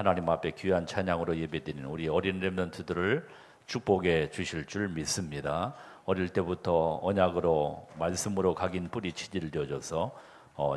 하나님 앞에 귀한 찬양으로 예배드리는 우리 어린 렘넌트들을 축복해 주실 줄 믿습니다. 어릴 때부터 언약으로 말씀으로 각인 뿌리 치질 되어져서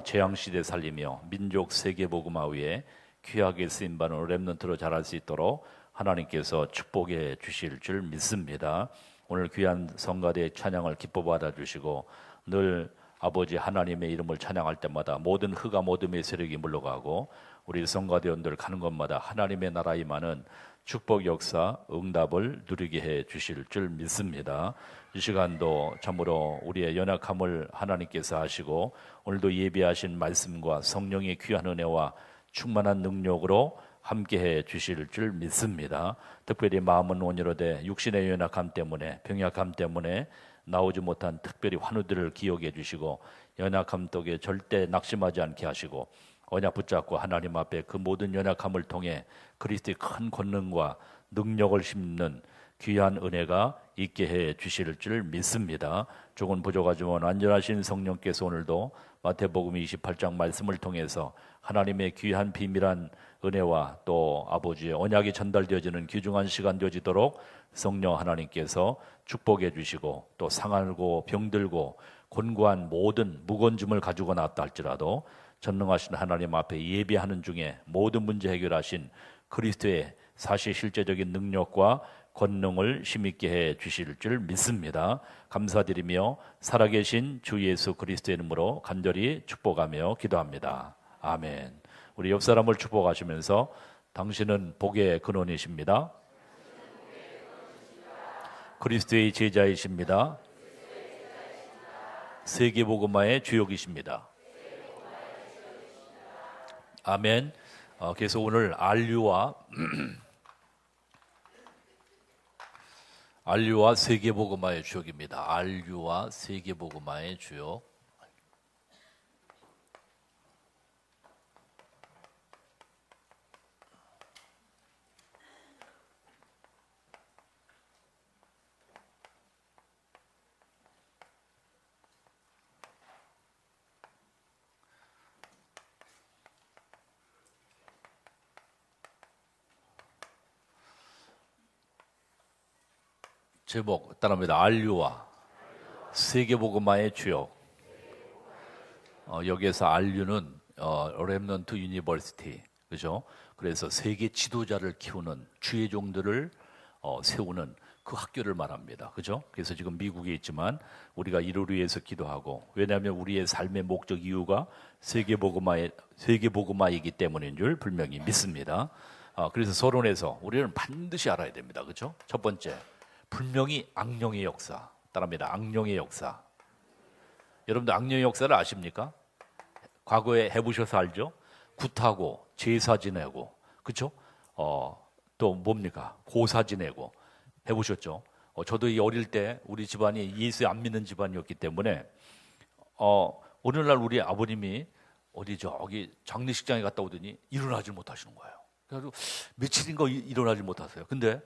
재앙시대 살리며 민족 세계복음화 위에 귀하게 쓰임받는 렘넌트로 자랄 수 있도록 하나님께서 축복해 주실 줄 믿습니다. 오늘 귀한 성가대의 찬양을 기뻐 받아주시고 늘 아버지 하나님의 이름을 찬양할 때마다 모든 흑암 어둠의 세력이 물러가고 우리 성가대원들 가는 곳마다 하나님의 나라 임하는 축복 역사 응답을 누리게 해 주실 줄 믿습니다. 이 시간도 참으로 우리의 연약함을 하나님께서 하시고 오늘도 예비하신 말씀과 성령의 귀한 은혜와 충만한 능력으로 함께해 주실 줄 믿습니다. 특별히 마음은 온유로되 육신의 연약함 때문에 병약함 때문에 나오지 못한 특별히 환우들을 기억해 주시고 연약함 속에 절대 낙심하지 않게 하시고 언약 붙잡고 하나님 앞에 그 모든 연약함을 통해 그리스도의 큰 권능과 능력을 심는 귀한 은혜가 있게 해 주실 줄 믿습니다. 조금 부족하지만 완전하신 성령께서 오늘도 마태복음 28장 말씀을 통해서 하나님의 귀한 비밀한 은혜와 또 아버지의 언약이 전달되어지는 귀중한 시간 되어지도록 성령 하나님께서 축복해 주시고 또 상하고 병들고 곤고한 모든 무거운 짐을 가지고 나왔다 할지라도 전능하신 하나님 앞에 예배하는 중에 모든 문제 해결하신 그리스도의 사실 실제적인 능력과 권능을 힘있게 해 주실 줄 믿습니다. 감사드리며 살아계신 주 예수 그리스도의 이름으로 간절히 축복하며 기도합니다. 아멘. 우리 옆 사람을 축복하시면서 당신은 복의 근원이십니다. 그리스도의 제자이십니다. 세계복음화의 주역이십니다. 아멘. 그래서 오늘 안류와 세계복음화의 주역입니다. 안류와 세계복음화의 주역. 제목 따라합니다. 안류와 세계복음화의 주역. 여기에서 안류는 렘넌트 유니버시티, 그죠? 그래서 세계 지도자를 키우는 주의 종들을 세우는 그 학교를 말합니다, 그죠? 그래서 지금 미국에 있지만 우리가 이를 위해서 기도하고, 왜냐하면 우리의 삶의 목적 이유가 세계복음화이기 때문인 줄 분명히 믿습니다. 그래서 서론에서 우리는 반드시 알아야 됩니다, 그죠? 첫 번째, 분명히 악령의 역사. 따라합니다. 악령의 역사. 여러분들 악령의 역사를 아십니까? 과거에 해보셔서 알죠? 굿하고 제사 지내고, 그렇죠? 또 뭡니까? 고사 지내고 해보셨죠? 저도 이 어릴 때 우리 집안이 예수 안 믿는 집안이었기 때문에 어느 날 우리 아버님이 어디 저기 장례식장에 갔다 오더니 일어나질 못하시는 거예요. 그래서 며칠인가 일어나질 못하세요. 근데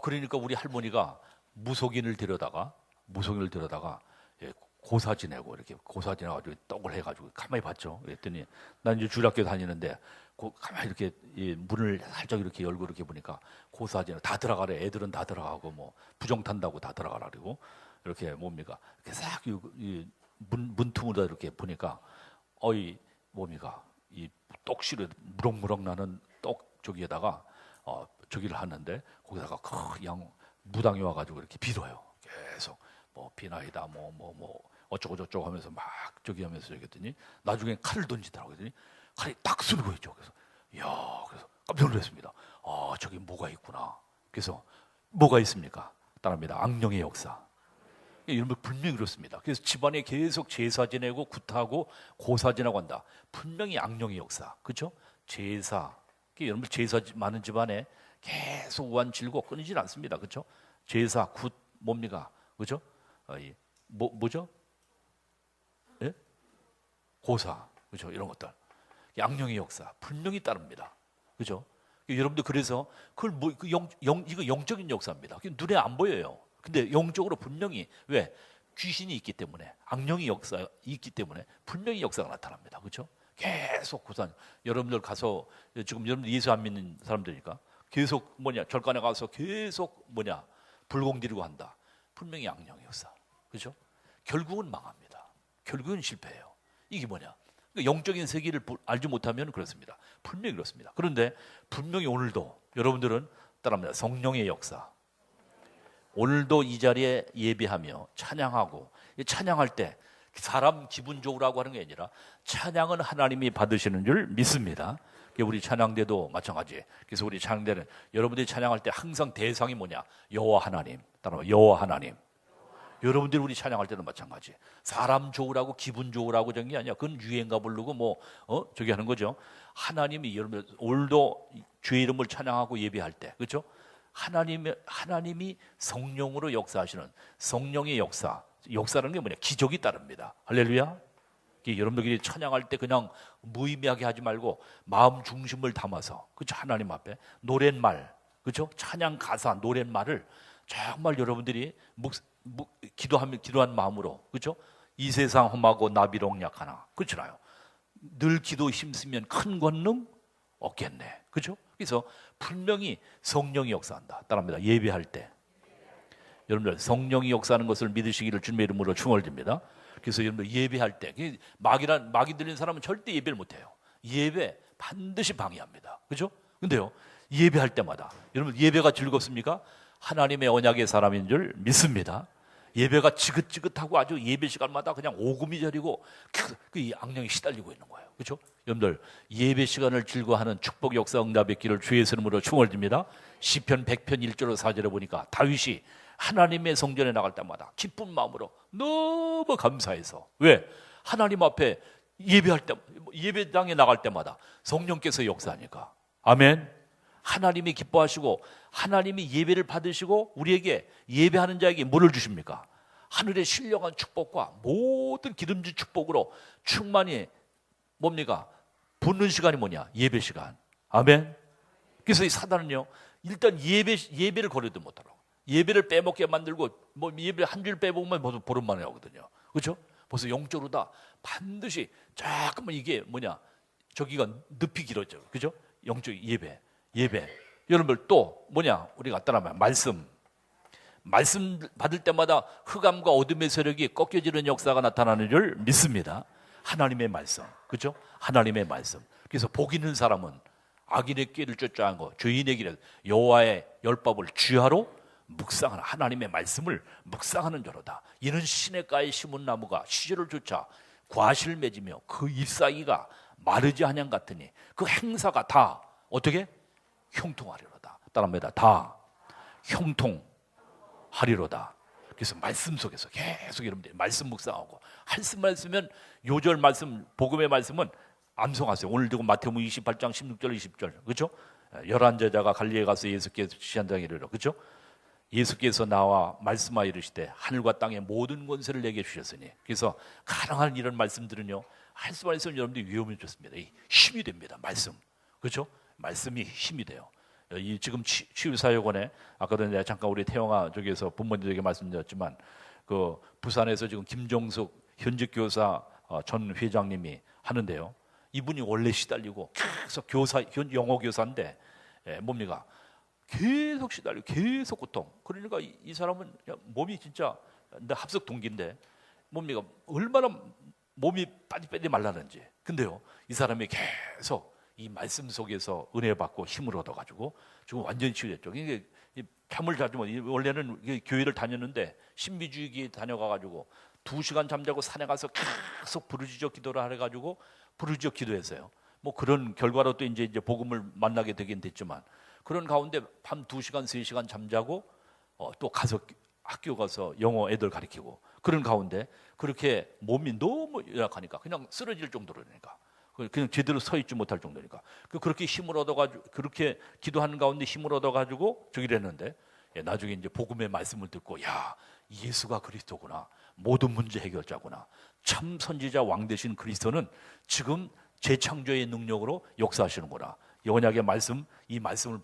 그러니까 우리 할머니가 무속인을 데려다가 고사 지내고 이렇게 고사 지내가지고 떡을 해가지고 가만히 봤죠. 그랬더니 난 이제 주일학교 다니는데 가만히 이렇게 문을 살짝 이렇게 열고 이렇게 보니까 고사 지내 다 들어가래. 애들은 다 들어가고 뭐 부정 탄다고 다 들어가라 그러고 이렇게 뭡니까 이렇게 싹 문틈으로 이렇게 보니까 뭡니까 이 떡실에 무럭무럭 나는 떡 저기에다가 저기를 하는데 거기다가 그냥 무당이 와가지고 이렇게 빌어요. 계속 뭐 비나이다 뭐 어쩌고 저쩌고 하면서 막 저기 하면서 얘기했더니 나중에 칼을 던지더라고요. 그랬더니 칼이 딱 쏘고 있죠. 그래서 그래서 깜짝 놀랐습니다. 저기 뭐가 있구나. 그래서 뭐가 있습니까? 따라합니다. 악령의 역사. 이런 걸 분명히 그렇습니다. 그래서 집안에 계속 제사 지내고 굿하고 고사 지내고 한다. 분명히 악령의 역사. 그렇죠? 제사. 여러분 제사 많은 집안에 계속 완질고 끊이질 않습니다. 그렇죠? 제사, 굿 뭡니까? 그렇죠? 뭐죠? 예? 고사. 그렇죠? 이런 것들. 악령의 역사 분명히 따릅니다. 그렇죠? 여러분들 그래서 그걸 이거 영적인 역사입니다. 눈에 안 보여요. 근데 영적으로 분명히 왜? 귀신이 있기 때문에 악령의 역사가 있기 때문에 분명히 역사가 나타납니다. 그렇죠? 계속 고산. 여러분들 가서 지금 여러분들 예수 안 믿는 사람들이니까 계속 절간에 가서 계속 불공 지르고 한다. 분명히 악령의 역사. 그렇죠? 결국은 망합니다. 결국은 실패해요. 이게 뭐냐? 영적인 세계를 알지 못하면 그렇습니다. 분명히 그렇습니다. 그런데 분명히 오늘도 여러분들은 따라합니다. 성령의 역사. 오늘도 이 자리에 예배하며 찬양하고, 찬양할 때 사람 기분 좋으라고 하는 게 아니라 찬양은 하나님이 받으시는 줄 믿습니다. 우리 찬양대도 마찬가지. 그래서 우리 찬양대는 여러분들이 찬양할 때 항상 대상이 뭐냐? 여호와 하나님. 따라와 여호와 하나님. 여러분들이 우리 찬양할 때도 마찬가지. 사람 좋으라고 기분 좋으라고 저런 게 아니야. 그건 유행가 부르고 저기 하는 거죠. 하나님이 여러분 오늘도 주의 이름을 찬양하고 예배할 때, 그렇죠? 하나님이 성령으로 역사하시는 성령의 역사라는 게 뭐냐? 기적이 따릅니다. 할렐루야. 여러분들이 찬양할 때 그냥 무의미하게 하지 말고 마음 중심을 담아서, 그렇죠? 하나님 앞에 노랫말, 그렇죠? 찬양 가사 노랫말을 정말 여러분들이 기도한 마음으로, 그렇죠? 이 세상 험하고 나비록 약하나, 그렇잖아요. 늘 기도 힘쓰면 큰 권능 얻겠네, 그렇죠? 그래서 분명히 성령이 역사한다. 따라합니다. 예배할 때 여러분들 성령이 역사하는 것을 믿으시기를 주님의 이름으로 축원드립니다. 그래서 여러분들 예배할 때 마귀 들린 사람은 절대 예배를 못해요. 예배 반드시 방해합니다. 그렇죠? 근데요, 예배할 때마다 여러분 예배가 즐겁습니까? 하나님의 언약의 사람인 줄 믿습니다. 예배가 지긋지긋하고 아주 예배 시간마다 그냥 오금이 저리고 이 악령이 시달리고 있는 거예요. 그렇죠? 여러분들 예배 시간을 즐거워하는 축복 역사 응답의 길을 주의 이름으로 축원드립니다. 시편 100편 1절로 4절에 보니까 다윗이 하나님의 성전에 나갈 때마다 기쁜 마음으로 너무 감사해서, 왜? 하나님 앞에 예배할 때, 예배당에 나갈 때마다 성령께서 역사하니까. 아멘. 하나님이 기뻐하시고 하나님이 예배를 받으시고 우리에게 예배하는 자에게 뭐를 주십니까? 하늘의 신령한 축복과 모든 기름진 축복으로 충만히 뭡니까? 붙는 시간이 뭐냐? 예배 시간. 아멘. 그래서 이 사단은요, 일단 예배를 거르지 못하라고. 예배를 빼먹게 만들고 예배 한 줄 빼먹으면 벌써 보름만에 하거든요. 그렇죠? 벌써 영적으로 다 반드시 잠깐만 이게 저기가 늪이 길어져. 그죠? 영적 예배. 여러분들 또 우리가 따라하면 말씀 받을 때마다 흑암과 어둠의 세력이 꺾여지는 역사가 나타나는 줄 믿습니다. 하나님의 말씀. 그죠? 하나님의 말씀. 그래서 복 있는 사람은 악인의 길을 쫓아간 거, 죄인의 길에 여호와의 율법을 주야로 묵상하는, 하나님의 말씀을 묵상하는 자로다. 이는 시냇가에 심은 나무가 시절을 쫓아 과실을 맺으며 그 잎사귀가 마르지 아니한 같으니 그 행사가 다 어떻게? 형통하리로다. 따라합니다. 다 형통하리로다. 그래서 말씀 속에서 계속 여러분들이 말씀 묵상하고 말씀만 쓰면 요절 말씀, 복음의 말씀은 암송하세요. 오늘 지금 마태복음 28장 16절 20절, 그렇죠? 11제자가 갈릴리에 가서 예수께서 지시한다고 이르러, 그렇죠? 예수께서 나와 말씀하여 이르시되 하늘과 땅의 모든 권세를 내게 주셨으니. 그래서 가능한 이런 말씀들은요, 할 수만 있으면 여러분들이 위험이 좋습니다. 힘이 됩니다. 말씀, 그렇죠? 말씀이 힘이 돼요. 이 지금 치유사역원에 아까도 내가 잠깐 우리 태영아 저기에서 부모님들에게 말씀드렸지만 그 부산에서 지금 김정숙 현직 교사 전 회장님이 하는데요. 이분이 원래 시달리고 계속 영어 교사인데 뭡니까? 계속 시달리고 계속 고통. 그러니까 이 사람은 몸이 진짜 합석 동기인데 뭡니까? 얼마나 몸이 빠지빠지 말라는지. 근데요, 이 사람이 계속 이 말씀 속에서 은혜 받고 힘을 얻어가지고 지금 완전히 치유됐죠. 이게 잠을 자주면 원래는 교회를 다녔는데 신비주의기 다녀가가지고 2시간 잠자고 산에 가서 계속 부르짖어 기도를 해가지고 부르짖어 기도했어요. 뭐 그런 결과로 또 이제 복음을 만나게 되긴 됐지만 그런 가운데 밤 2시간 3시간 잠자고 또 가서 학교 가서 영어 애들 가르치고 그런 가운데 그렇게 몸이 너무 열악하니까 그냥 쓰러질 정도로니까 그냥 제대로 서 있지 못할 정도니까 그렇게 힘을 얻어가지고 그렇게 기도하는 가운데 힘을 얻어가지고 저기를 했는데 나중에 이제 복음의 말씀을 듣고 야, 예수가 그리스도구나, 모든 문제 해결자구나, 참 선지자 왕 되신 그리스도는 지금 재창조의 능력으로 역사하시는구나. 언약의 말씀, 이 말씀을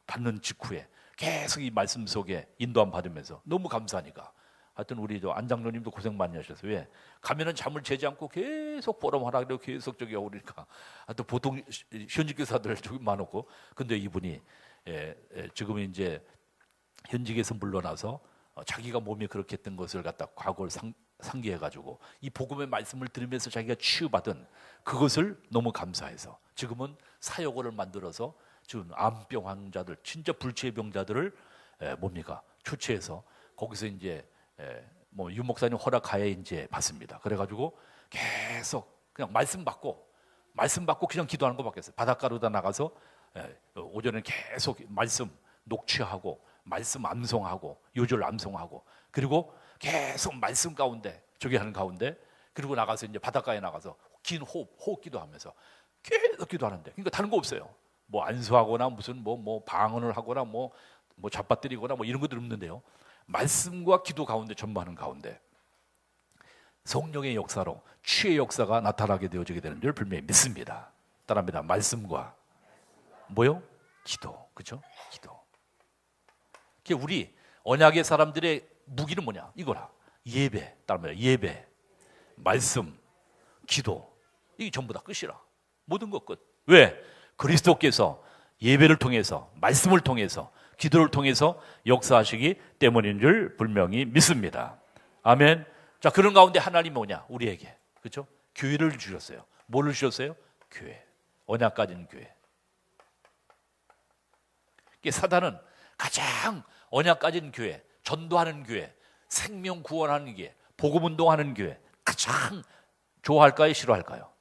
받는 직후에 계속 이 말씀 속에 인도함 받으면서 너무 감사하니까 하여튼 우리 저 안장로님도 고생 많이 하셨어요. 왜? 가면은 잠을 재지 않고 계속 보람하라 그러고 계속 저기 오니까. 하여튼 보통 현직 교사들 좀 많았고, 근데 이분이 지금은 이제 현직에서 물러나서 자기가 몸이 그렇게 했던 것을 갖다 과거를 상기해가지고 이 복음의 말씀을 들으면서 자기가 치유받은 그것을 너무 감사해서 지금은 사역을 만들어서 지금 암병 환자들, 진짜 불치의 병자들을 뭡니까 초치해서 거기서 이제 뭐 유 목사님 허락하에 이제 받습니다. 그래가지고 계속 그냥 말씀 받고 그냥 기도하는 것밖에 없어요. 바닷가로다 나가서 오전에 계속 말씀 녹취하고 말씀 암송하고 요절 암송하고 그리고 계속 말씀 가운데 저기 하는 가운데 그리고 나가서 이제 바닷가에 나가서 긴 호흡 기도하면서 계속 기도하는데 그러니까 다른 거 없어요. 뭐 안수하거나 무슨 뭐 방언을 하거나 뭐 잡아뜨리거나 뭐 이런 것들 없는데요. 말씀과 기도 가운데 전무하는 가운데 성령의 역사로 치유의 역사가 나타나게 되어지게 되는 줄 분명히 믿습니다. 따라합니다. 말씀과 뭐요? 기도. 그렇죠? 기도. 우리 언약의 사람들의 무기는 뭐냐? 이거라. 예배. 따라합니다. 예배. 말씀. 기도. 이게 전부 다 끝이라. 모든 것 끝. 왜? 그리스도께서 예배를 통해서 말씀을 통해서 기도를 통해서 역사하시기 때문인 줄 분명히 믿습니다. 아멘. 자, 그런 가운데 하나님이 뭐냐? 우리에게. 그렇죠? 교회를 주셨어요. 뭐를 주셨어요? 교회. 언약 가진 교회. 사단은 가장 언약 가진 교회, 전도하는 교회, 생명 구원하는 교회, 복음 운동하는 교회 가장 좋아할까요? 싫어할까요?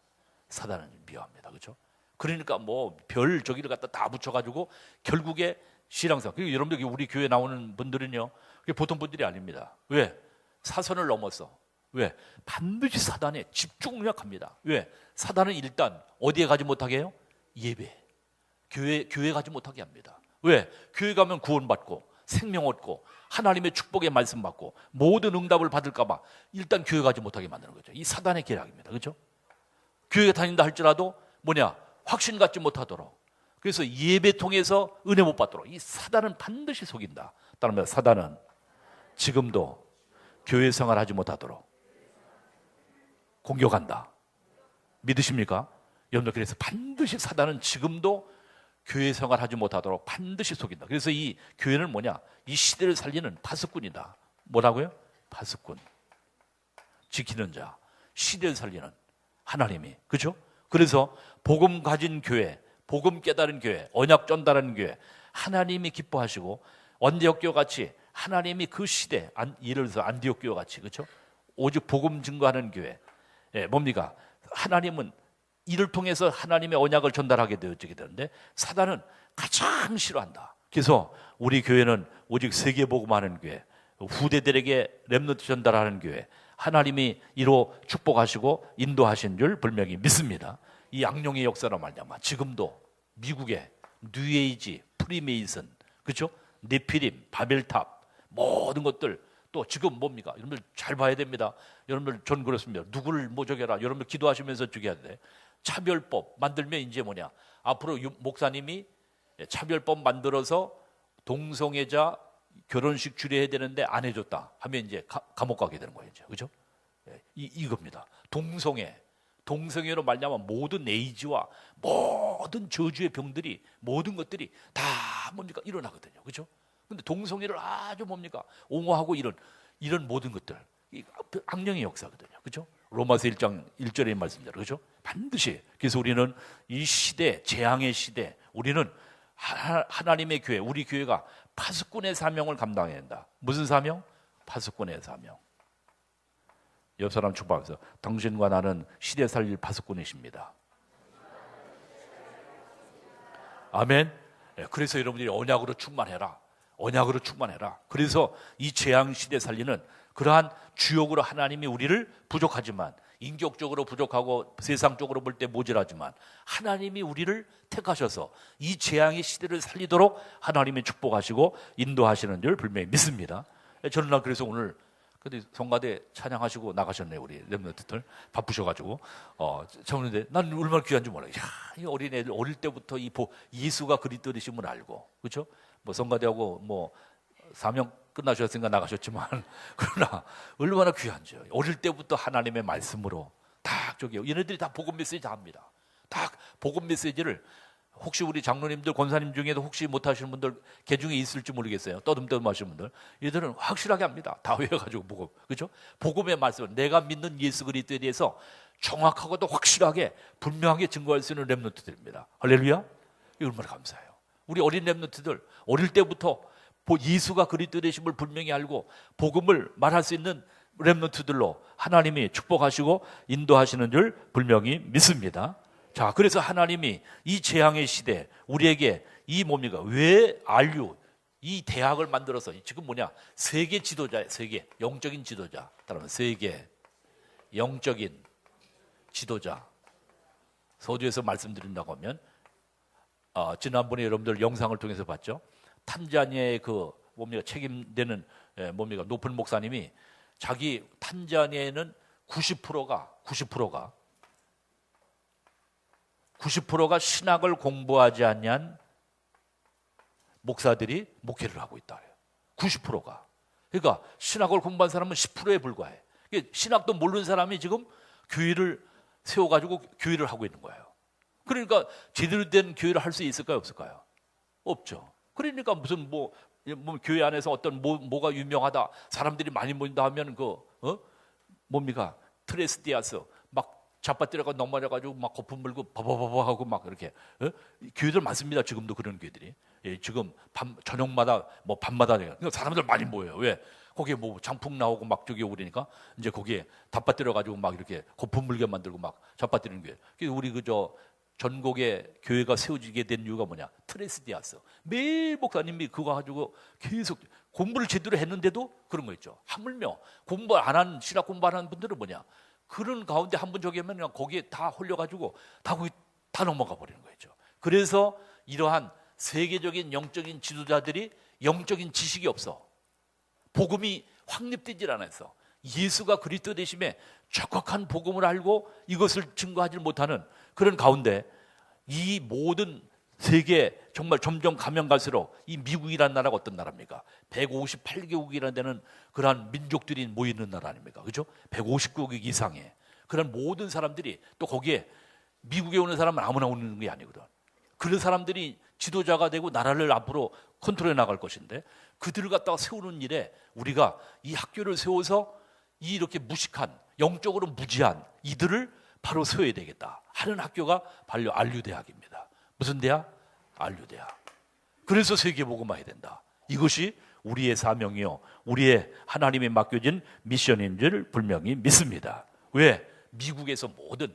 사단은 미워합니다. 그렇죠? 그러니까 뭐 별 저기를 갖다 다 붙여가지고 결국에 신앙상. 그리고 여러분들 우리 교회 나오는 분들은요, 보통 분들이 아닙니다. 왜? 사선을 넘어서. 왜? 반드시 사단에 집중력합니다. 왜? 사단은 일단 어디에 가지 못하게 해요? 예배. 교회 가지 못하게 합니다. 왜? 교회 가면 구원받고 생명 얻고 하나님의 축복의 말씀 받고 모든 응답을 받을까 봐 일단 교회 가지 못하게 만드는 거죠. 이 사단의 계략입니다. 그렇죠? 교회 다닌다 할지라도 뭐냐? 확신 갖지 못하도록. 그래서 예배 통해서 은혜 못 받도록 이 사단은 반드시 속인다. 따르면 사단은 지금도 교회 생활하지 못하도록 공격한다. 믿으십니까? 여러분들 그래서 반드시 사단은 지금도 교회 생활하지 못하도록 반드시 속인다. 그래서 이 교회는 뭐냐? 이 시대를 살리는 파수꾼이다. 뭐라고요? 파수꾼. 지키는 자. 시대를 살리는 하나님이. 그렇죠? 그래서 복음 가진 교회, 복음 깨달은 교회, 언약 전달하는 교회, 하나님이 기뻐하시고 안디옥 교회 같이 하나님이 그 시대, 예를 들어서 안디옥 교회 같이 그렇죠? 오직 복음 증거하는 교회. 뭡니까? 하나님은 이를 통해서 하나님의 언약을 전달하게 되어지게 되는데 사단은 가장 싫어한다. 그래서 우리 교회는 오직 세계 복음하는 교회, 후대들에게 렘넌트 전달하는 교회, 하나님이 이로 축복하시고 인도하신 줄 분명히 믿습니다. 이 악령의 역사로 말미암아 지금도 미국의 뉴에이지, 프리메이슨, 그렇죠? 네피림, 바벨탑 모든 것들 또 지금 뭡니까? 여러분들 잘 봐야 됩니다. 여러분들 전 그렇습니다. 누구를 뭐 저겨라. 여러분들 기도하시면서 죽여야 돼. 차별법 만들면 이제 뭐냐? 앞으로 목사님이 차별법 만들어서 동성애자 결혼식 주례해야 되는데 안 해줬다 하면 이제 감옥 가게 되는 거예요. 이제. 그죠? 이겁니다. 동성애로 말미암아 모든 에이즈와 모든 저주의 병들이 모든 것들이 다 뭡니까? 일어나거든요. 그죠? 근데 동성애를 아주 뭡니까? 옹호하고 이런 모든 것들. 이 악령의 역사거든요. 그죠? 로마서 1장 1절의 말씀대로. 그죠? 반드시. 그래서 우리는 이 시대, 재앙의 시대, 우리는 하나님의 교회, 우리 교회가 파수꾼의 사명을 감당해야 한다. 무슨 사명? 파수꾼의 사명. 옆 사람 축복하면서 당신과 나는 시대 살릴 파수꾼이십니다. 아멘. 그래서 여러분들이 언약으로 충만해라. 언약으로 충만해라. 그래서 이 재앙 시대 살리는 그러한 주역으로 하나님이 우리를 부족하지만 인격적으로 부족하고 세상적으로 볼 때 모자라지만 하나님이 우리를 택하셔서 이 재앙의 시대를 살리도록 하나님이 축복하시고 인도하시는 줄 분명히 믿습니다. 저는 그래서 오늘 근데 성가대 찬양하시고 나가셨네요. 우리 렘넌트들 바쁘셔가지고 저는데 난 얼마나 귀한지 몰라요. 이 어린애들 어릴 때부터 예수가 그리스도이심을 알고 그렇죠? 뭐 성가대하고 뭐 사명 끝나셨으니까 나가셨지만 그러나 얼마나 귀한지요. 어릴 때부터 하나님의 말씀으로 딱 저기요. 얘네들이 다 복음 메시지 다 합니다. 딱 복음 메시지를 혹시 우리 장로님들 권사님 중에도 혹시 못하시는 분들 개 중에 있을지 모르겠어요. 떠듬떠듬 하시는 분들 얘들은 확실하게 합니다. 다 외워가지고 복음, 그렇죠? 복음의 말씀, 내가 믿는 예수 그리스도에 대해서 정확하고도 확실하게 분명하게 증거할 수 있는 렘넌트들입니다. 할렐루야. 이거 얼마나 감사해요. 우리 어린 렘넌트들 어릴 때부터 예수가 그리스도 되심을 분명히 알고 복음을 말할 수 있는 렘넌트들로 하나님이 축복하시고 인도하시는 줄 분명히 믿습니다. 자, 그래서 하나님이 이 재앙의 시대 우리에게 이 뭡니까? 왜 RU 이 대학을 만들어서 지금 뭐냐? 세계 지도자예요. 세계 영적인 지도자. 따라서 세계 영적인 지도자. 서두에서 말씀드린다고 하면 지난번에 여러분들 영상을 통해서 봤죠. 탄자니아의 그 뭡니까? 책임되는 뭡니까? 높은 목사님이 자기 탄자니아에는 90%가 신학을 공부하지 않는 목사들이 목회를 하고 있다. 90%가. 그러니까 신학을 공부한 사람은 10%에 불과해. 신학도 모르는 사람이 지금 교회를 세워가지고 교회를 하고 있는 거예요. 그러니까 제대로 된 교회를 할 수 있을까요? 없을까요? 없죠. 그러니까 무슨 뭐 교회 안에서 어떤 뭐가 유명하다, 사람들이 많이 모인다 하면 뭡니까? 트레스디아스 막 잡아뜨려가 넘어져가지고 막 거품 물고 바바바바 하고 막 이렇게 교회들 많습니다. 지금도 그런 교회들이. 지금 저녁마다 뭐 밤마다 그러니까 사람들 많이 모여요. 왜? 거기에 뭐 장풍 나오고 막 저기 오르니까 이제 거기에 잡아뜨려가지고 막 이렇게 거품 물게 만들고 막 잡아뜨리는 교회. 그래서 우리 그저 전국에 교회가 세워지게 된 이유가 뭐냐? 트레스디아스. 매일 목사님이 그거 가지고 계속 공부를 제대로 했는데도 그런 거 있죠. 하물며 공부 안 한 신학 공부 안 한 분들은 뭐냐? 그런 가운데 한 분 저기 하면 그냥 거기에 다 홀려가지고 다 넘어가 버리는 거죠. 그래서 이러한 세계적인 영적인 지도자들이 영적인 지식이 없어. 복음이 확립되질 않아서 예수가 그리스도 되심에 적확한 복음을 알고 이것을 증거하지 못하는 그런 가운데 이 모든 세계 정말 점점 가면 갈수록 이 미국이라는 나라가 어떤 나라입니까? 158개국이라는 데는 그러한 민족들이 모이는 나라 아닙니까? 그렇죠? 150개국 이상의 그런 모든 사람들이 또 거기에 미국에 오는 사람은 아무나 오는 게 아니거든. 그런 사람들이 지도자가 되고 나라를 앞으로 컨트롤해 나갈 것인데 그들을 갖다가 세우는 일에 우리가 이 학교를 세워서 이렇게 무식한 영적으로 무지한 이들을 바로 세워야 되겠다 하는 학교가 바로 RU대학입니다. 무슨 대학? RU대학. 그래서 세계복음화해야 된다. 이것이 우리의 사명이요 우리의 하나님이 맡겨진 미션인 줄 분명히 믿습니다. 왜? 미국에서 모든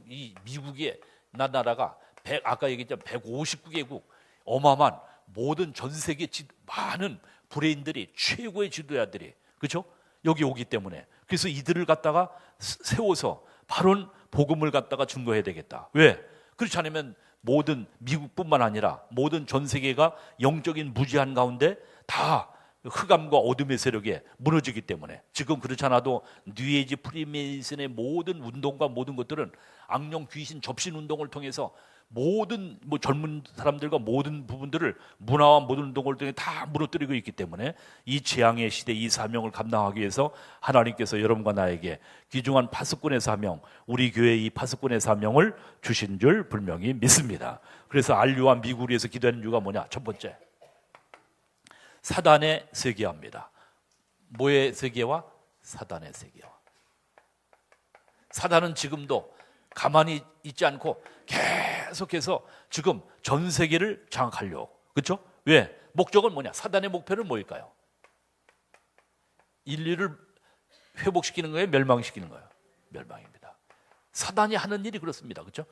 이 미국의 나라가 아까 얘기했잖아요. 159개국 어마어마한 모든 전 세계 많은 브레인들이 최고의 지도자들이 그렇죠? 여기 오기 때문에 그래서 이들을 갖다가 세워서 바른 복음을 갖다가 증거해야 되겠다. 왜? 그렇지 않으면 모든 미국뿐만 아니라 모든 전 세계가 영적인 무지한 가운데 다 흑암과 어둠의 세력에 무너지기 때문에 지금 그렇지 않아도 뉴에이지 프리메이슨의 모든 운동과 모든 것들은 악령 귀신 접신 운동을 통해서 모든 젊은 사람들과 모든 부분들을 문화와 모든 운동을 통해 다 무너뜨리고 있기 때문에 이 재앙의 시대 이 사명을 감당하기 위해서 하나님께서 여러분과 나에게 귀중한 파수꾼의 사명 우리 교회의 이 파수꾼의 사명을 주신 줄 분명히 믿습니다. 그래서 RU와 미국을 위해서 기도하는 이유가 뭐냐? 첫 번째 사단의 세계화입니다. 뭐의 세계화? 사단의 세계화. 사단은 지금도 가만히 있지 않고 계속해서 지금 전 세계를 장악하려고. 그렇죠? 왜? 목적은 뭐냐? 사단의 목표는 뭐일까요? 인류를 회복시키는 거예요? 멸망시키는 거예요? 멸망입니다. 사단이 하는 일이 그렇습니다. 그렇죠?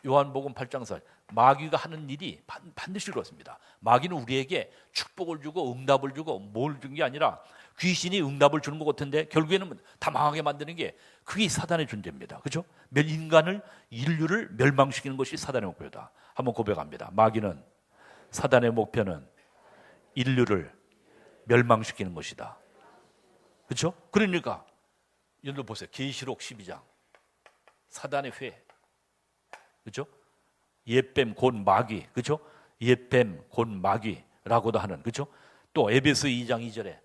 요한복음 8장 4절 마귀가 하는 일이 반드시 그렇습니다. 마귀는 우리에게 축복을 주고 응답을 주고 뭘 준 게 아니라 귀신이 응답을 주는 것 같은데 결국에는 다 망하게 만드는 게 그게 사단의 존재입니다. 그렇죠? 인간을 인류를 멸망시키는 것이 사단의 목표다. 한번 고백합니다. 마귀는 사단의 목표는 인류를 멸망시키는 것이다. 그렇죠? 그러니까 여러분 보세요. 계시록 12장 사단의 회 그렇죠? 옛뱀 곧 마귀, 그렇죠? 옛뱀 곧 마귀라고도 하는, 그렇죠? 또 에베소 2장 2절에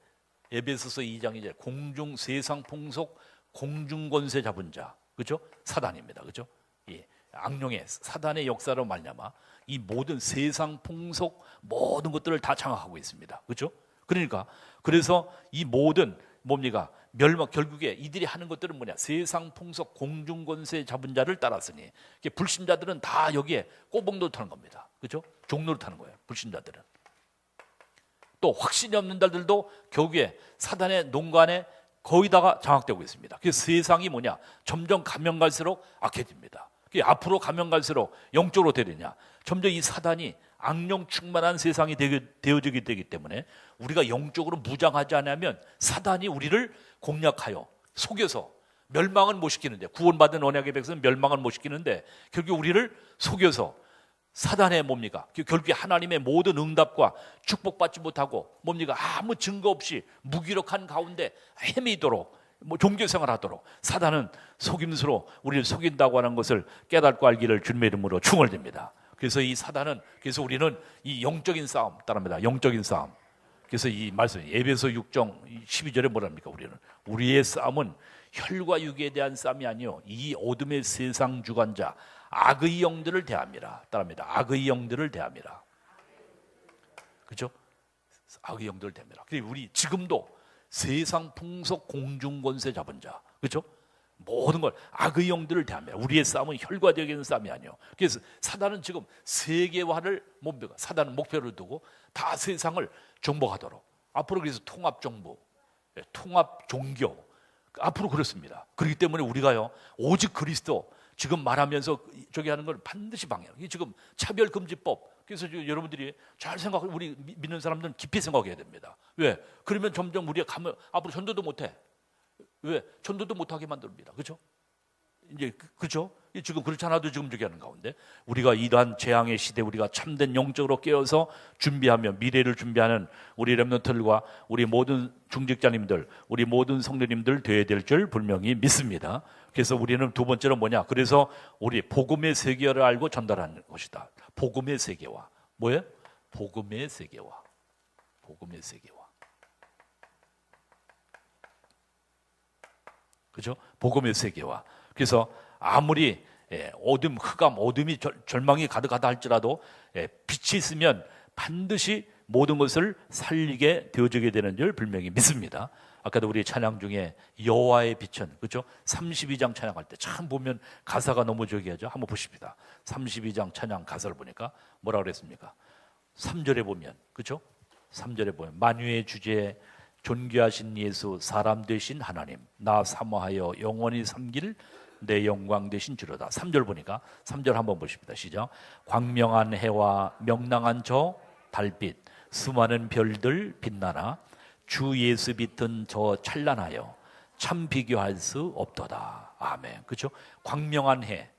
에베소서 2장 2절에 공중 세상 풍속 공중 권세 잡은 자, 그렇죠? 사단입니다. 그렇죠? 예. 악령의 사단의 역사로 말미암아 이 모든 세상 풍속 모든 것들을 다 장악하고 있습니다. 그렇죠? 그러니까 그래서 이 모든 뭡니까? 멸망, 결국에 이들이 하는 것들은 뭐냐? 세상 풍속 공중 권세 잡은 자를 따랐으니 불신자들은 다 여기에 꼬봉노릇 하는 겁니다. 그렇죠? 종노릇 하는 거예요. 불신자들은. 또 확신이 없는 자들도 결국에 사단의 농간에 거의다가 장악되고 있습니다. 그래서 세상이 뭐냐? 점점 가면 갈수록 악해집니다. 앞으로 가면 갈수록 영적으로 되느냐? 점점 이 사단이 악령 충만한 세상이 되어지게 되기 때문에 우리가 영적으로 무장하지 않으면 사단이 우리를 공략하여 속여서 멸망은 못 시키는데, 구원받은 언약의 백성은 멸망은 못 시키는데 결국 우리를 속여서 사단의 뭡니까? 결국에 하나님의 모든 응답과 축복받지 못하고 뭡니까? 아무 증거 없이 무기력한 가운데 헤매도록 종교생활하도록 사단은 속임수로 우리를 속인다고 하는 것을 깨닫고 알기를 주님의 이름으로 충원됩니다. 그래서 이 사단은, 그래서 우리는 이 영적인 싸움 따릅니다. 영적인 싸움. 그래서 이 말씀 에베소 6장 12절에 뭐랍니까? 우리의 싸움은 혈과 육에 대한 싸움이 아니요 이 어둠의 세상 주관자 악의 영들을 대함이라. 따릅니다. 악의 영들을 대함이라. 그렇죠? 악의 영들을 대함이라. 그리고 우리 지금도 세상 풍속 공중 권세 잡은 자, 그렇죠? 모든 걸 악의 영들을 대함이라. 우리의 싸움은 혈과 육에 대한 싸움이 아니요. 그래서 사단은 지금 세계화를 뭡니까? 사단은 목표를 두고 다 세상을 정복하도록 앞으로 그래서 통합 정부, 통합 종교 앞으로 그렇습니다. 그렇기 때문에 우리가요 오직 그리스도 지금 말하면서 저기 하는 걸 반드시 방해해요. 이게 지금 차별금지법. 그래서 여러분들이 잘 생각해, 우리 믿는 사람들은 깊이 생각해야 됩니다. 왜? 그러면 점점 우리가 가면 앞으로 전도도 못해. 왜? 전도도 못하게 만듭니다. 그렇죠? 이제 그렇죠? 지금 그렇지 않아도 지금 저기 하는 가운데 우리가 이러한 재앙의 시대 우리가 참된 영적으로 깨어서 준비하며 미래를 준비하는 우리 렘넌트들과 우리 모든 중직자님들, 우리 모든 성도님들 되어야 될 줄 분명히 믿습니다. 그래서 우리는 두 번째로 뭐냐? 그래서 우리 복음의 세계화를 알고 전달하는 것이다. 복음의 세계화. 뭐예요? 복음의 세계화. 복음의 세계화. 그렇죠? 복음의 세계화. 그래서 아무리 어둠, 흑암, 어둠이 절망이 가득하다 할지라도 빛이 있으면 반드시 모든 것을 살리게 되어지게 되는 줄 분명히 믿습니다. 아까도 우리 찬양 중에 여호와의 빛은, 그렇죠? 32장 찬양할 때 참 보면 가사가 너무 저기 하죠. 한번 보십니다. 32장 찬양 가사를 보니까 뭐라 그랬습니까? 3절에 보면, 그렇죠? 3절에 보면 만유의 주제 존귀하신 예수 사람 되신 하나님 나 사모하여 영원히 섬길 내 영광 되신 주로다. 3절 보니까 3절 한번 보십니다. 시작. 광명한 해와 명랑한 저 달빛 수많은 별들 빛나나 주 예수 빛은 저 찬란하여 참 비교할 수 없도다. 아멘. 그렇죠? 광명한 해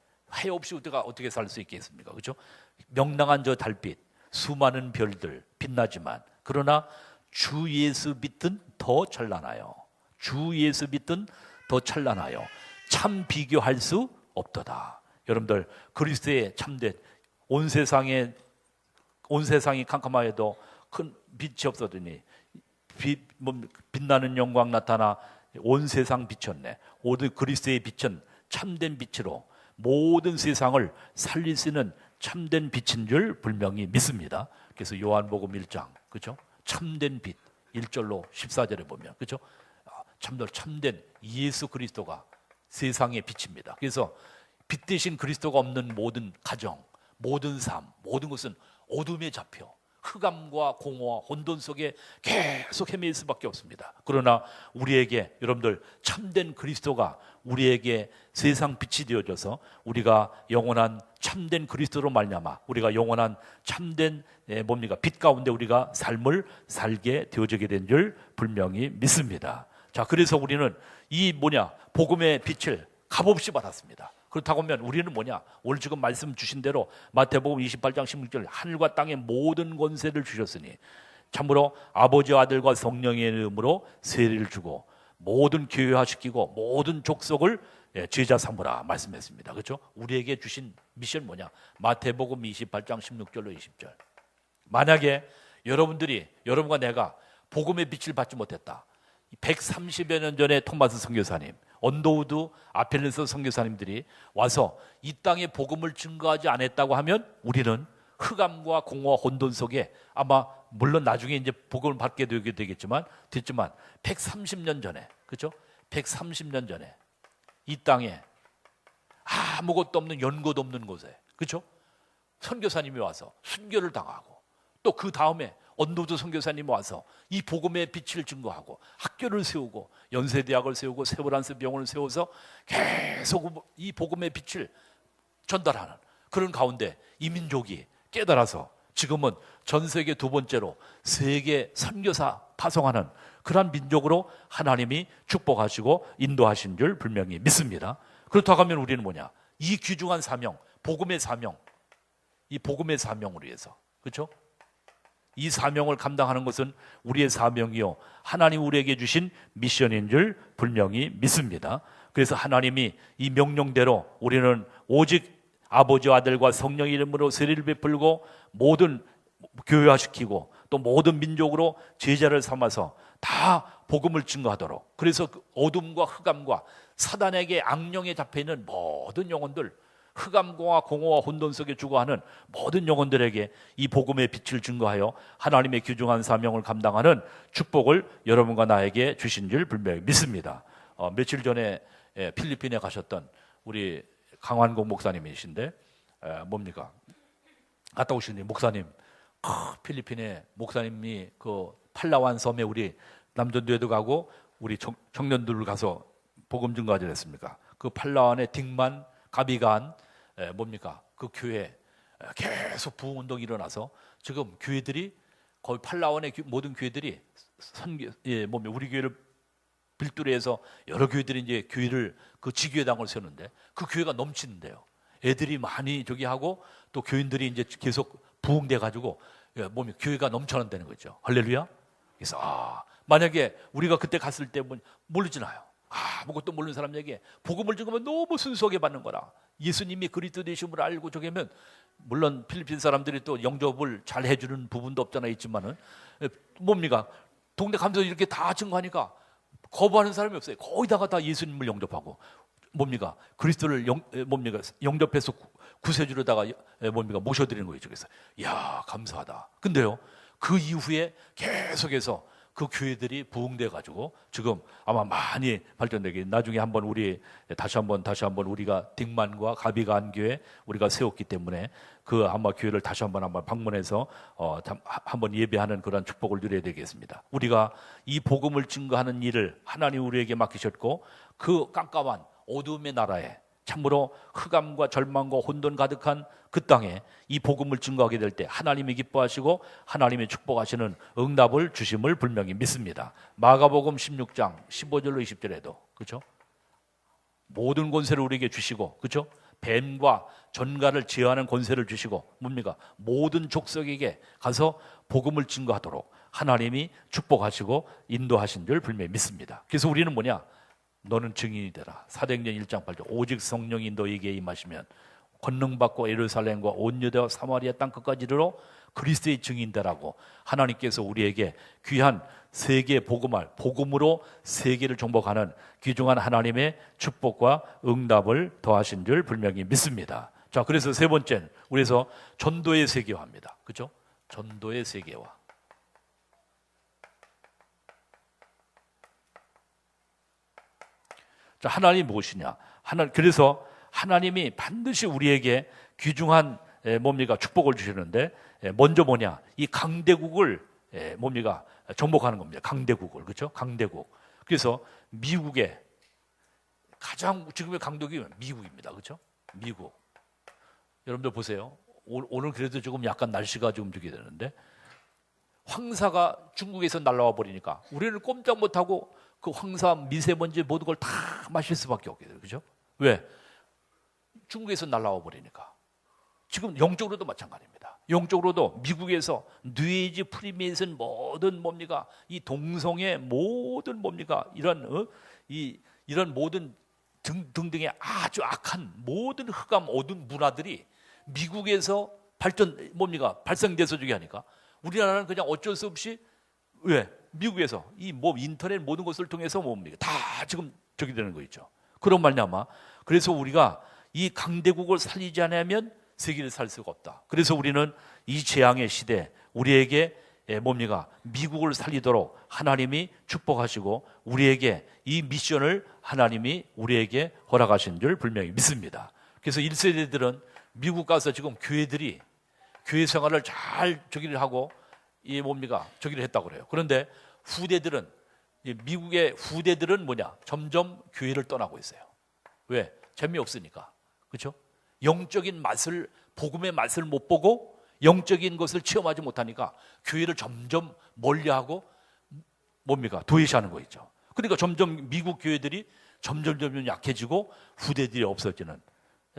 없이 우리가 어떻게 살 수 있겠습니까? 그렇죠? 명랑한 저 달빛 수많은 별들 빛나지만 그러나 주 예수 빛은 더 찬란하여 주 예수 빛은 더 찬란하여 참 비교할 수 없도다. 여러분들 그리스도의 참된 온 세상이 캄캄하여도 큰 빛이 없어더니 빛나는 영광 나타나 온 세상 비쳤네. 모든 그리스도의 빛은 참된 빛으로 모든 세상을 살릴 수 있는 참된 빛인 줄 분명히 믿습니다. 그래서 요한복음 1장 그렇죠? 참된 빛 1절로 14절에 보면 그렇죠? 참된 예수 그리스도가 세상의 빛입니다. 그래서 빛 대신 그리스도가 없는 모든 가정, 모든 삶, 모든 것은 어둠에 잡혀 흑암과 공허와 혼돈 속에 계속 헤매일 수밖에 없습니다. 그러나 우리에게 여러분들 참된 그리스도가 우리에게 세상 빛이 되어져서 우리가 영원한 참된 그리스도로 말미암아 우리가 영원한 참된 빛 가운데 우리가 삶을 살게 되어지게 된 줄 분명히 믿습니다. 자, 그래서 우리는 이 복음의 빛을 값없이 받았습니다. 그렇다고 하면 우리는 오늘 지금 말씀 주신 대로 마태복음 28장 16절 하늘과 땅의 모든 권세를 주셨으니 참으로 아버지와 아들과 성령의 이름으로 세례를 주고 모든 교회화시키고 모든 족속을 제자 삼으라 말씀했습니다. 그렇죠? 우리에게 주신 미션 마태복음 28장 16절로 20절. 만약에 여러분과 내가 복음의 빛을 받지 못했다. 130여 년 전에 토마스 선교사님, 언더우드, 아펠레스 선교사님들이 와서 이 땅에 복음을 증거하지 않았다고 하면 우리는 흑암과 공허와 혼돈 속에 아마 물론 나중에 이제 복음을 받게 되겠지만 됐지만 130년 전에, 그렇죠? 130년 전에 이 땅에 아무것도 없는 연고도 없는 곳에, 그렇죠? 선교사님이 와서 순교를 당하고 또 그 다음에 언더우드 선교사님이 와서 이 복음의 빛을 증거하고 학교를 세우고 연세대학을 세우고 세브란스 병원을 세워서 계속 이 복음의 빛을 전달하는 그런 가운데 이 민족이 깨달아서 지금은 전 세계 두 번째로 세계 선교사 파송하는 그러한 민족으로 하나님이 축복하시고 인도하신 줄 분명히 믿습니다. 그렇다고 하면 우리는 뭐냐? 이 귀중한 사명, 복음의 사명, 이 복음의 사명을 위해서, 그렇죠? 이 사명을 감당하는 것은 우리의 사명이요 하나님 우리에게 주신 미션인 줄 분명히 믿습니다. 그래서 하나님이 이 명령대로 우리는 오직 아버지와 아들과 성령의 이름으로 세례를 베풀고 모든 교회화시키고 또 모든 민족으로 제자를 삼아서 다 복음을 증거하도록, 그래서 그 어둠과 흑암과 사단에게 악령에 잡혀있는 모든 영혼들, 흑암과 공허와 혼돈 속에 죽어가는 모든 영혼들에게 이 복음의 빛을 증거하여 하나님의 귀중한 사명을 감당하는 축복을 여러분과 나에게 주신 줄 분명히 믿습니다. 며칠 전에 필리핀에 가셨던 우리 강환국 목사님이신데 뭡니까? 갔다 오신 목사님, 필리핀에 목사님이 그 팔라완 섬에 우리 남전도에도 가고 우리 청년들 가서 복음 증거하지 않았습니까? 그 팔라완의 딩만 가비간 뭡니까? 그 교회 계속 부흥 운동이 일어나서 지금 교회들이 거의 팔라완의 모든 교회들이 우리 교회를 빌두로 해서 여러 교회들이 이제 교회를 그 지교회당을 세우는데 그 교회가 넘치는데요. 애들이 많이 저기 하고 또 교인들이 이제 계속 부흥돼 가지고 교회가 넘쳐난다는 거죠. 할렐루야. 그래서 만약에 우리가 그때 갔을 때 모르잖아요. 아무것도 모르는 사람에게 복음을 증거하면 너무 순수하게 받는 거라. 예수님이 그리스도 되심을 알고 저기면 물론 필리핀 사람들이 또 영접을 잘 해주는 부분도 없잖아 있지만은 뭡니까? 동네 가면서 이렇게 다 증거하니까 거부하는 사람이 없어요. 거의 다 예수님을 영접하고 뭡니까? 그리스도를 영접해서 구세주로다가 모셔드리는 거죠. 그래서 야 감사하다. 근데요 그 이후에 계속해서 그 교회들이 부흥돼 가지고 지금 아마 많이 발전되게 나중에 한번 우리 다시 한번 우리가 딩만과 가비간 교회 우리가 세웠기 때문에 그 아마 교회를 다시 한번 방문해서 한번 예배하는 그런 축복을 누려야 되겠습니다. 우리가 이 복음을 증거하는 일을 하나님 우리에게 맡기셨고 그 깜깜한 어둠의 나라에 참으로 흑암과 절망과 혼돈 가득한 그 땅에 이 복음을 증거하게 될 때 하나님이 기뻐하시고 하나님이 축복하시는 응답을 주심을 분명히 믿습니다. 마가복음 16장 15절로 20절에도 그렇죠? 모든 권세를 우리에게 주시고 그렇죠? 뱀과 전갈을 제어하는 권세를 주시고 뭡니까? 모든 족속에게 가서 복음을 증거하도록 하나님이 축복하시고 인도하신 줄 분명히 믿습니다. 그래서 우리는 뭐냐? 너는 증인이 되라. 사도행전 1장 8절 오직 성령이 너에게 임하시면 권능받고 예루살렘과 온 유대와 사마리아 땅끝까지 이르러 그리스도의 증인되라고 하나님께서 우리에게 귀한 세계 복음으로 세계를 정복하는 귀중한 하나님의 축복과 응답을 더하신 줄 분명히 믿습니다. 자, 그래서 세 번째는 우리에서 전도의 세계화입니다. 그렇죠? 전도의 세계화. 자, 하나님이 무엇이냐? 그래서 하나님이 반드시 우리에게 귀중한 축복을 주시는데 먼저 뭐냐? 이 강대국을 정복하는 겁니다. 강대국을. 그렇죠? 강대국. 그래서 미국의 가장 지금의 강대국이 미국입니다. 그렇죠? 미국. 여러분들 보세요. 오늘 그래도 조금 약간 날씨가 좀 저기 되는데 황사가 중국에서 날아와 버리니까 우리는 꼼짝 못하고 그 황사, 미세먼지 모든 걸 다 마실 수밖에 없게 돼요. 그죠? 왜? 중국에서 날아와 버리니까. 지금 영적으로도 마찬가지입니다. 영적으로도 미국에서 뉴에이지 프리메이슨 모든 이 동성애 모든 이런 모든 등등의 아주 악한 모든 흑암 어두운 문화들이 미국에서 발생돼서 저기 하니까 우리나라는 그냥 어쩔 수 없이 왜? 미국에서 이 뭐 인터넷 모든 것을 통해서 뭡니까? 다 지금 저기 되는 거 있죠. 그런 말이냐마. 그래서 우리가 이 강대국을 살리지 않으면 세계를 살 수가 없다. 그래서 우리는 이 재앙의 시대 우리에게 뭡니까? 미국을 살리도록 하나님이 축복하시고 우리에게 이 미션을 하나님이 우리에게 허락하신 줄 분명히 믿습니다. 그래서 1세대들은 미국 가서 지금 교회들이 교회 생활을 잘 저기를 하고 이 뭡니까? 저기를 했다고 그래요. 그런데 후대들은 미국의 후대들은 뭐냐? 점점 교회를 떠나고 있어요. 왜? 재미없으니까. 그렇죠? 영적인 맛을 복음의 맛을 못 보고 영적인 것을 체험하지 못하니까 교회를 점점 멀리하고 뭡니까? 도외시하는 거 있죠. 그러니까 점점 미국 교회들이 점점 약해지고 후대들이 없어지는.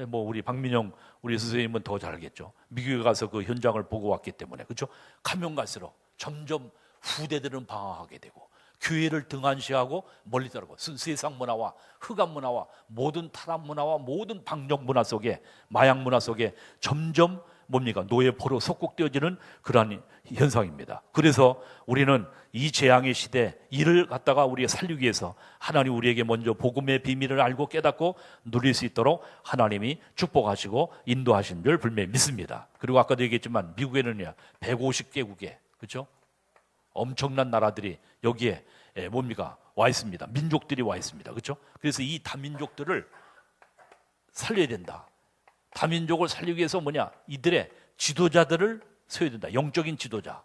뭐 우리 박민영 우리 선생님은 더 잘 알겠죠. 미국에 가서 그 현장을 보고 왔기 때문에. 그렇죠? 가면 갈수록 점점 후대들은 방황하게 되고 교회를 등한시하고 멀리 떨어지고 세상 문화와 흑암 문화와 모든 타락 문화와 모든 방역 문화 속에 마약 문화 속에 점점 뭡니까? 노예포로 속국되어지는 그러한 현상입니다. 그래서 우리는 이 재앙의 시대 이를 갖다가 우리가 살리기 위해서 하나님 우리에게 먼저 복음의 비밀을 알고 깨닫고 누릴 수 있도록 하나님이 축복하시고 인도하신 줄 분명히 믿습니다. 그리고 아까도 얘기했지만 미국에는요 150개국에 그렇죠? 엄청난 나라들이 여기에 뭡니까? 와 있습니다. 민족들이 와 있습니다. 그렇죠? 그래서 이 다민족들을 살려야 된다. 다민족을 살리기 위해서 뭐냐? 이들의 지도자들을 세워야 된다. 영적인 지도자.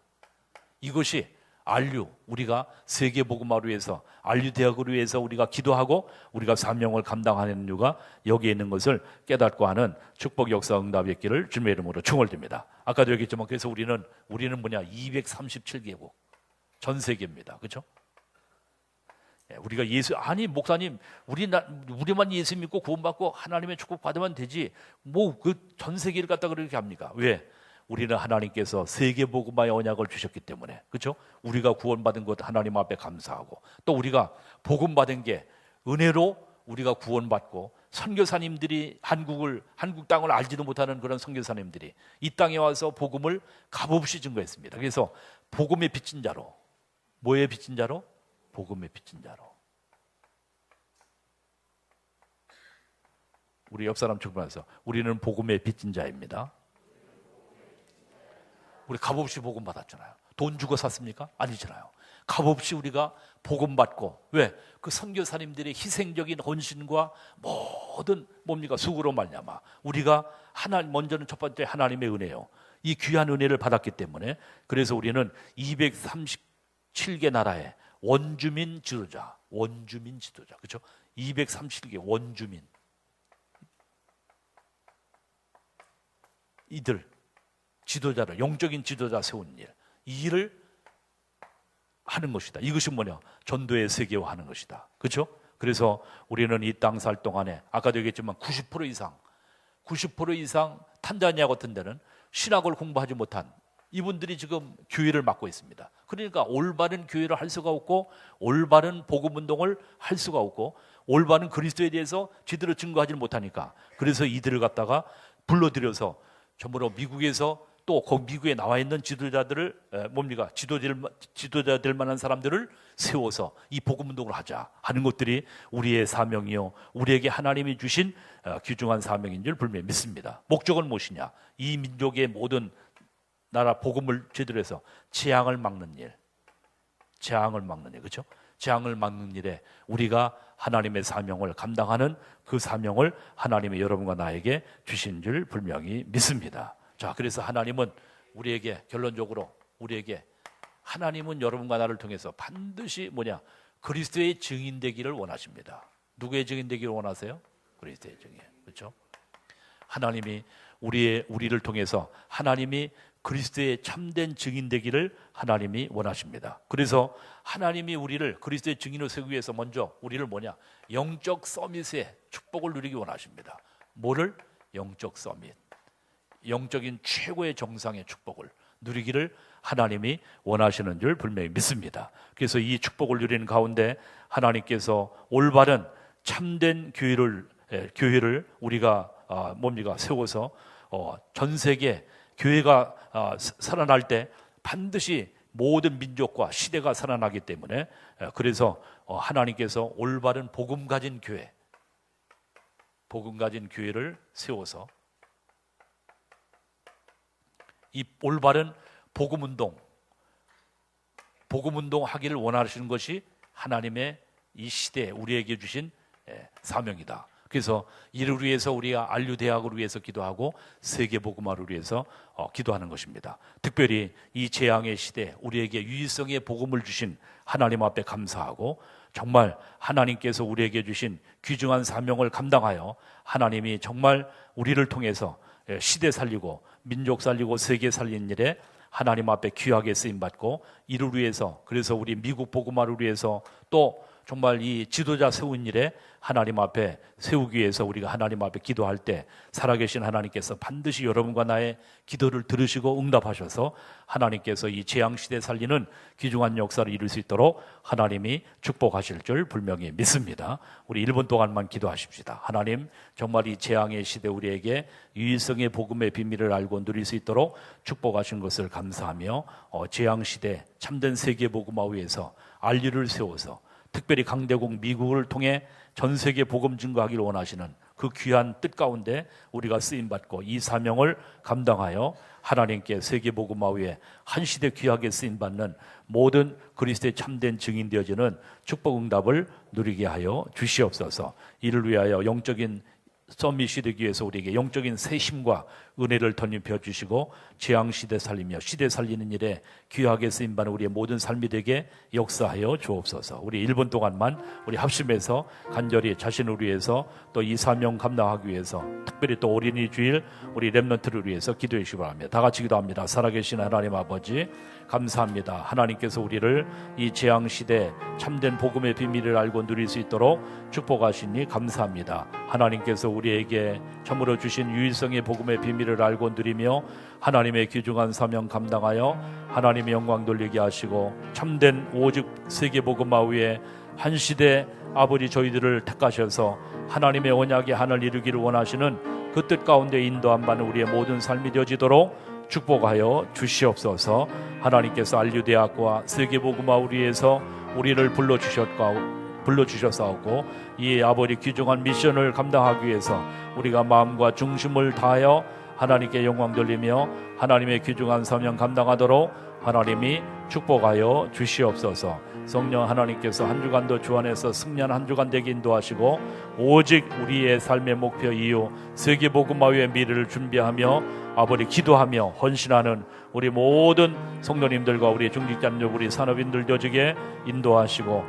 이것이 안류, 우리가 세계복음화를 위해서 안류 대학을 위해서 우리가 기도하고 우리가 사명을 감당하는 이유가 여기에 있는 것을 깨닫고 하는 축복 역사 응답이 있기를 주님의 이름으로 축원드립니다. 아까도 얘기했지만 그래서 우리는 뭐냐? 237개국 전 세계입니다. 그렇죠? 우리가 목사님 우리만 예수 믿고 구원받고 하나님의 축복 받으면 되지 뭐 그 전 세계를 갖다 그렇게 합니까? 왜? 우리는 하나님께서 세계복음화의 언약을 주셨기 때문에 그렇죠? 우리가 구원받은 것 하나님 앞에 감사하고 또 우리가 복음받은 게 은혜로 우리가 구원받고 선교사님들이 한국 땅을 알지도 못하는 그런 선교사님들이 이 땅에 와서 복음을 값없이 증거했습니다. 그래서 복음의 빚진 자로 뭐의 빚진 자로? 복음의 빚진 자로. 우리 옆 사람 측면에서 우리는 복음의 빚진 자입니다. 우리 값없이 복음 받았잖아요. 돈 주고 샀습니까? 아니잖아요. 값없이 우리가 복음 받고 왜? 그 선교사님들의 희생적인 헌신과 모든 뭡니까? 수고로 말미암아 우리가 먼저는 첫 번째 하나님의 은혜요. 이 귀한 은혜를 받았기 때문에 그래서 우리는 237개 나라의 원주민 지도자, 그렇죠? 237개 원주민 이들 지도자를 영적인 지도자 세운 이 일을 하는 것이다. 이것이 뭐냐? 전도의 세계화하는 것이다. 그렇죠? 그래서 우리는 이 땅 살 동안에 아까도 얘기했지만 90% 이상 탄자니아 같은 데는 신학을 공부하지 못한 이분들이 지금 교회를 맡고 있습니다. 그러니까 올바른 교회를 할 수가 없고 올바른 복음 운동을 할 수가 없고 올바른 그리스도에 대해서 제대로 증거하지 못하니까 그래서 이들을 갖다가 불러들여서 전부로 미국에서 또 미국에 나와 있는 지도자들을 지도자들 만한 사람들을 세워서 이 복음 운동을 하자 하는 것들이 우리의 사명이요 우리에게 하나님이 주신 귀중한 사명인 줄 분명히 믿습니다. 목적은 무엇이냐? 이 민족의 모든 나라 복음을 제대로 해서 재앙을 막는 일, 그렇죠? 재앙을 막는 일에 우리가 하나님의 사명을 감당하는 그 사명을 하나님이 여러분과 나에게 주신 줄 분명히 믿습니다. 자, 그래서 하나님은 우리에게 결론적으로 하나님은 여러분과 나를 통해서 반드시 그리스도의 증인 되기를 원하십니다. 누구의 증인 되기를 원하세요? 그리스도의 증인, 그렇죠? 하나님이 우리를 통해서 하나님이 그리스도의 참된 증인 되기를 하나님이 원하십니다. 그래서 하나님이 우리를 그리스도의 증인으로 세우기 위해서 먼저 우리를 영적 서밋의 축복을 누리기 원하십니다. 뭐를? 영적 서밋, 영적인 최고의 정상의 축복을 누리기를 하나님이 원하시는 줄 분명히 믿습니다. 그래서 이 축복을 누리는 가운데 하나님께서 올바른 참된 교회를 우리가 세워서 전 세계 교회가 살아날 때 반드시 모든 민족과 시대가 살아나기 때문에 그래서 하나님께서 올바른 복음 가진 교회를 세워서 이 올바른 복음운동 하기를 원하시는 것이 하나님의 이 시대에 우리에게 주신 사명이다. 그래서 이를 위해서 우리가 안류대학을 위해서 기도하고 세계복음화를 위해서 기도하는 것입니다. 특별히 이 재앙의 시대 우리에게 유일성의 복음을 주신 하나님 앞에 감사하고 정말 하나님께서 우리에게 주신 귀중한 사명을 감당하여 하나님이 정말 우리를 통해서 시대 살리고 민족 살리고 세계 살리는 일에 하나님 앞에 귀하게 쓰임받고 이를 위해서 그래서 우리 미국 복음화를 위해서 또 정말 이 지도자 세운 일에 하나님 앞에 세우기 위해서 우리가 하나님 앞에 기도할 때 살아계신 하나님께서 반드시 여러분과 나의 기도를 들으시고 응답하셔서 하나님께서 이 재앙시대 살리는 귀중한 역사를 이룰 수 있도록 하나님이 축복하실 줄 분명히 믿습니다. 우리 1분 동안만 기도하십시다. 하나님 정말 이 재앙의 시대 우리에게 유일성의 복음의 비밀을 알고 누릴 수 있도록 축복하신 것을 감사하며 재앙시대 참된 세계복음화 위해서 알리를 세워서 특별히 강대국 미국을 통해 전 세계 복음 증거하기를 원하시는 그 귀한 뜻 가운데 우리가 쓰임받고 이 사명을 감당하여 하나님께 세계 복음화 위에 한 시대 귀하게 쓰임받는 모든 그리스도의 참된 증인 되어지는 축복 응답을 누리게 하여 주시옵소서. 이를 위하여 영적인 서밋이 되기 위해서 우리에게 영적인 세심과 은혜를 덧입혀 주시고 재앙시대 살리며 시대 살리는 일에 귀하게 쓰임받는 우리의 모든 삶이 되게 역사하여 주옵소서. 우리 1분 동안만 우리 합심해서 간절히 자신을 위해서 또 이 사명 감당하기 위해서 특별히 또 어린이 주일 우리 렘넌트를 위해서 기도해 주시기 바랍니다. 다 같이 기도합니다. 살아계신 하나님 아버지 감사합니다. 하나님께서 우리를 이 재앙시대 참된 복음의 비밀을 알고 누릴 수 있도록 축복하시니 감사합니다. 하나님께서 우리에게 처음으로 주신 유일성의 복음의 비밀을 알고 누리며 하나님의 귀중한 사명 감당하여 하나님의 영광 돌리게 하시고 참된 오직 세계복음화 위에 한 시대 아버지 저희들을 택하셔서 하나님의 언약의 한을 이루기를 원하시는 그 뜻 가운데 인도함 받는 우리의 모든 삶이 되어지도록 축복하여 주시옵소서. 하나님께서 안류대학과 세계복음화를 위해서 우리를 불러주셨사옵고 이 아버지 귀중한 미션을 감당하기 위해서 우리가 마음과 중심을 다하여 하나님께 영광 돌리며 하나님의 귀중한 사명 감당하도록 하나님이 축복하여 주시옵소서. 성령 하나님께서 한 주간도 주 안에서 승리한 한 주간 되게 인도하시고 오직 우리의 삶의 목표 이유 세계복음화의 미래를 준비하며 아버지 기도하며 헌신하는 우리 모든 성도님들과 우리 중직자님들 우리 산업인들 되어지게 인도하시고